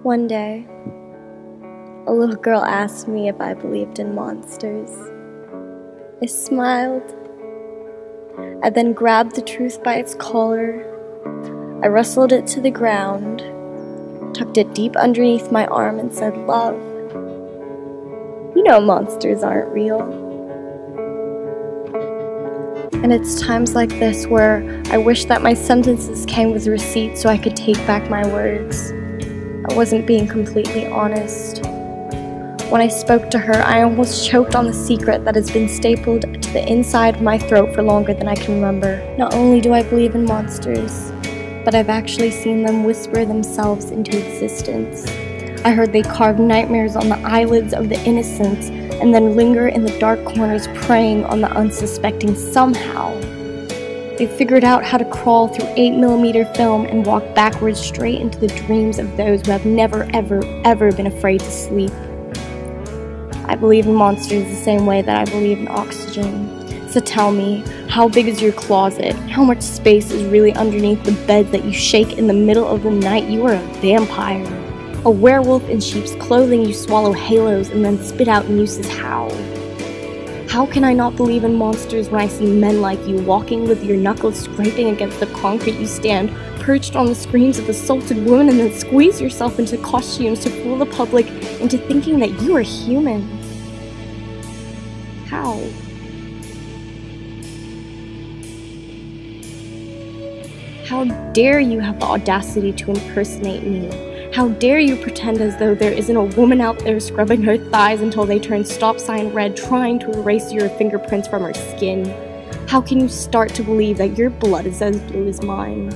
One day, a little girl asked me if I believed in monsters. I smiled. I then grabbed the truth by its collar. I wrestled it to the ground, tucked it deep underneath my arm, and said, "Love, you know monsters aren't real." And it's times like this where I wish that my sentences came with receipts so I could take back my words. I wasn't being completely honest. When I spoke to her, I almost choked on the secret that has been stapled to the inside of my throat for longer than I can remember. Not only do I believe in monsters, but I've actually seen them whisper themselves into existence. I heard they carve nightmares on the eyelids of the innocent and then linger in the dark corners preying on the unsuspecting somehow. They figured out how to crawl through 8mm film and walk backwards straight into the dreams of those who have never ever been afraid to sleep. I believe in monsters the same way that I believe in oxygen. So tell me, how big is your closet? How much space is really underneath the bed that you shake in the middle of the night? You are a vampire. A werewolf in sheep's clothing. You swallow halos and then spit out nooses. How? How can I not believe in monsters when I see men like you walking with your knuckles scraping against the concrete? You stand perched on the screams of assaulted women and then squeeze yourself into costumes to fool the public into thinking that you are human. How? How dare you have the audacity to impersonate me? How dare you pretend as though there isn't a woman out there scrubbing her thighs until they turn stop sign red, trying to erase your fingerprints from her skin? How can you start to believe that your blood is as blue as mine?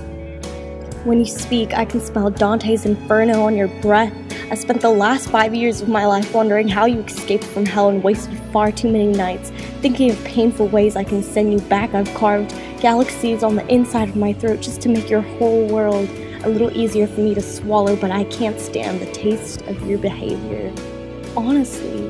When you speak, I can smell Dante's Inferno on your breath. I spent the last 5 years of my life wondering how you escaped from hell and wasted far too many nights thinking of painful ways I can send you back. I've carved galaxies on the inside of my throat just to make your whole world a little easier for me to swallow, but I can't stand the taste of your behavior. Honestly,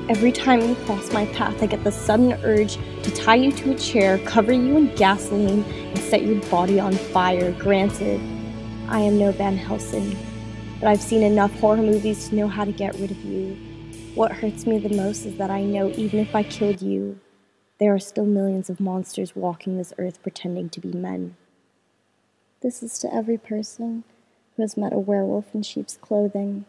every time you cross my path, I get the sudden urge to tie you to a chair, cover you in gasoline, and set your body on fire. Granted, I am no Van Helsing, but I've seen enough horror movies to know how to get rid of you. What hurts me the most is that I know even if I killed you, there are still millions of monsters walking this earth pretending to be men. This is to every person who has met a werewolf in sheep's clothing.